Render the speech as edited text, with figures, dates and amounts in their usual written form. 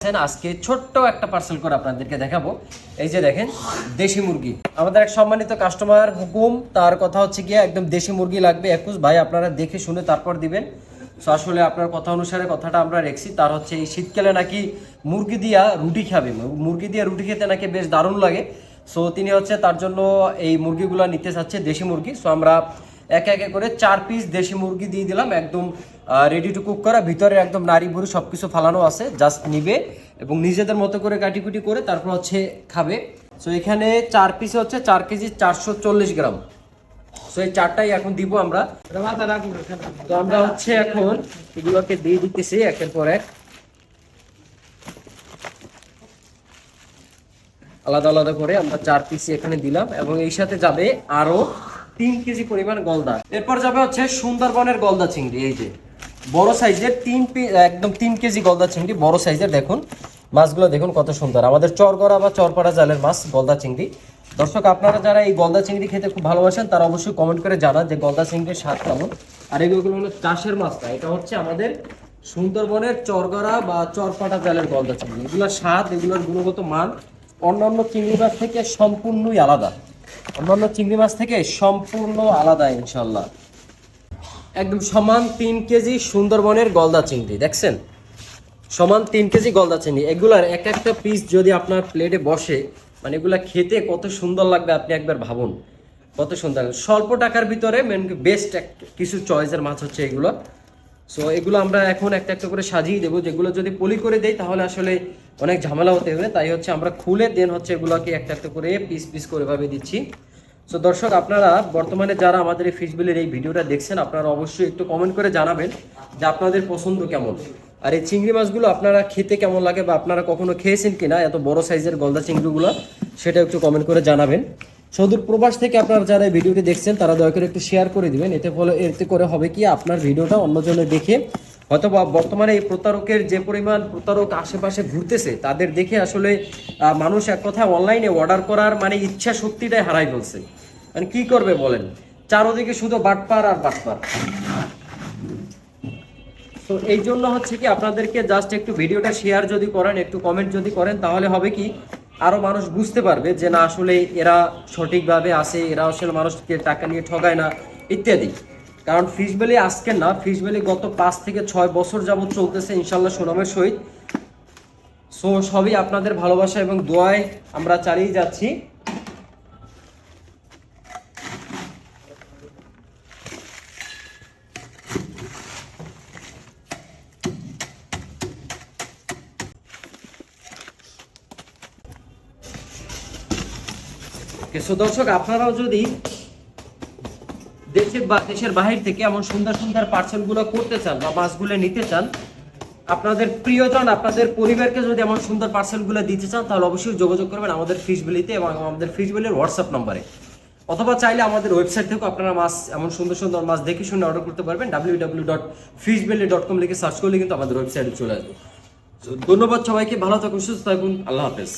আজকে ছোট্ট একটা পার্সেল করে আপনাদেরকে দেখাবো। এই যে দেখেন দেশি মুরগি, আমাদের এক সম্মানিত কাস্টমার হুকুম, তার কথা হচ্ছে গিয়ে একদম দেশি মুরগি লাগবে 21 ভাই, আপনারা দেখে শুনে তারপর দিবেন। সো আসলে আপনার কথা অনুসারে কথাটা আমরা রেখেছি। তার হচ্ছে এই শীতকালে নাকি মুরগি দিয়া রুটি খাবে, মুরগি দিয়া রুটি খেতে নাকি বেশ দারুণ লাগে। সো তিনি হচ্ছে তার জন্য এই মুরগিগুলো নিতে চাচ্ছে, দেশি মুরগি। সো আমরা একে একে করে 4 পিস দেশি মুরগি দিয়ে দিলাম, একদম রেডি টু কুক করা, ভিতরে একদম নাড়ি ভুড়ি সব কিছু ফালানো আছে, জাস্ট নিবে এবং নিজেদের মতো করে কাটিকুটি করে তারপর হচ্ছে খাবে। সো এখানে 4 পিসে হচ্ছে 4 কেজি 440 গ্রাম। সো এই 4টাই এখন দিব আমরা। তো আমরা হচ্ছে এখন এগুলোকে দিয়ে দিতেছি একের পর এক, আলাদা আলাদা করে আমরা 4 পিস এখানে দিলাম এবং এই সাথে যাবে আরো 3 কেজি পরিমাণ গলদা। এরপর যাবে হচ্ছে সুন্দরবনের গলদা চিংড়ি, এই যে বড় সাইজের 3 পিস, একদম 3 কেজি গলদা চিংড়ি বড় সাইজের। দেখুন মাছগুলো দেখুন কত সুন্দর, আমাদের চরগড়া বা চরপাড়া জালের মাছ গলদা চিংড়ি। দর্শক আপনারা যারা এই গলদা চিংড়ি খেতে খুব ভালোবাসেন তারা অবশ্যই কমেন্ট করে জানান যে গলদা চিংড়ির স্বাদ কেমন। আর এগুলো হলো চাষের মাছ না, এটা হচ্ছে আমাদের সুন্দরবনের চরগড়া বা চরপাড়া জালের গলদা চিংড়ি। এগুলোর স্বাদ, এগুলোর গুণগত মান অন্যান্য চিংড়ি মাছ থেকে সম্পূর্ণই আলাদা, অন্যান্য চিংড়ি মাছ থেকে সম্পূর্ণ আলাদা ইনশাল্লাহ। একদম সমান 3 কেজি সুন্দরবনের গলদা চিংড়ি, দেখছেন সমান 3 কেজি গলদা চিংড়ি। এগুলার এক একটা পিস যদি আপনার প্লেটে বসে, মানে এগুলা খেতে কত সুন্দর লাগবে আপনি একবার ভাবুন, কত সুন্দর। স্বল্প টাকার ভিতরে বেস্ট কিছু চয়েসের মাছ হচ্ছে এগুলো। সো এগুলো আমরা এখন একটা একটা করে সাজিয়ে দেবো, যেগুলো যদি পলি করে দেই তাহলে আসলে অনেক ঝামেলা হতে হবে, তাই হচ্ছে আমরা খুলে দেন হচ্ছে এগুলোকে একটা একটা করে পিস পিস করে ভাবে দিচ্ছি। সো দর্শক আপনারা বর্তমানে যারা আমাদের এই ফিশ বিলের এই ভিডিওটা দেখছেন, আপনারা অবশ্যই একটু কমেন্ট করে জানাবেন যে আপনাদের পছন্দ কেমন, আর এই চিংড়ি মাছগুলো আপনারা খেতে কেমন লাগে বা আপনারা কখনো খেয়েছেন কিনা এত বড় সাইজের গলদা চিংড়িগুলো, সেটা একটু কমেন্ট করে জানাবেন। সুদূর প্রবাস থেকে আপনারা যারা এই ভিডিওটি দেখছেন তারা দয়া করে একটু শেয়ার করে দিবেন, এতে করে হবে কি আপনার ভিডিওটা অন্যজনে দেখে হয়তো বর্তমানে এই প্রতারকের যে পরিমাণ প্রতারক আশেপাশে ঘুরতেছে তাদের দেখে আসলে মানুষ এক কথা অনলাইনে অর্ডার করার মানে ইচ্ছা শক্তিটাই হারাই ফেলছে। মানে কি করবে বলেন, চারোদিকে শুধু বাটপার আর বাটপার। তো এই জন্য হচ্ছে কি আপনাদেরকে জাস্ট একটু ভিডিওটা শেয়ার যদি করেন, একটু কমেন্ট যদি করেন, তাহলে হবে কি আরো মানুষ বুঝতে পারবে যে না আসলে এরা সঠিকভাবে আসে, এরা আসলে মানুষকে টাকা নিয়ে ঠগায় না ইত্যাদি। কারণ ফিশ ভ্যালি আজকের না, ফিশ ভ্যালি গত 5 থেকে 6 বছর যাবত চলতেছে ইনশাল্লাহ সুনামের সহিত। সো সবই আপনাদের ভালোবাসা এবং দোয়ায় আমরা চালিয়ে যাচ্ছি। সো দর্শক আপনারাও যদি দেশের বাহির থেকে এমন সুন্দর সুন্দর পার্সেলগুলো করতে চান বা মাছগুলো নিতে চান, আপনাদের প্রিয়জন আপনাদের পরিবারকে যদি এমন সুন্দর পার্সেলগুলো দিতে চান, তাহলে অবশ্যই যোগাযোগ করবেন আমাদের ফিশ ভ্যালিতে এবং আমাদের ফিশ ভ্যালির হোয়াটসঅ্যাপ নাম্বারে, অথবা চাইলে আমাদের ওয়েবসাইট থেকেও আপনারা মাছ এমন সুন্দর সুন্দর মাছ দেখে শুনে অর্ডার করতে পারবেন। www.fishvalley.com লিখে সার্চ করলে কিন্তু আমাদের ওয়েবসাইটে চলে আসবে। ধন্যবাদ সবাইকে, ভালো থাকুন, সুস্থ থাকুন, আল্লাহ হাফেজ।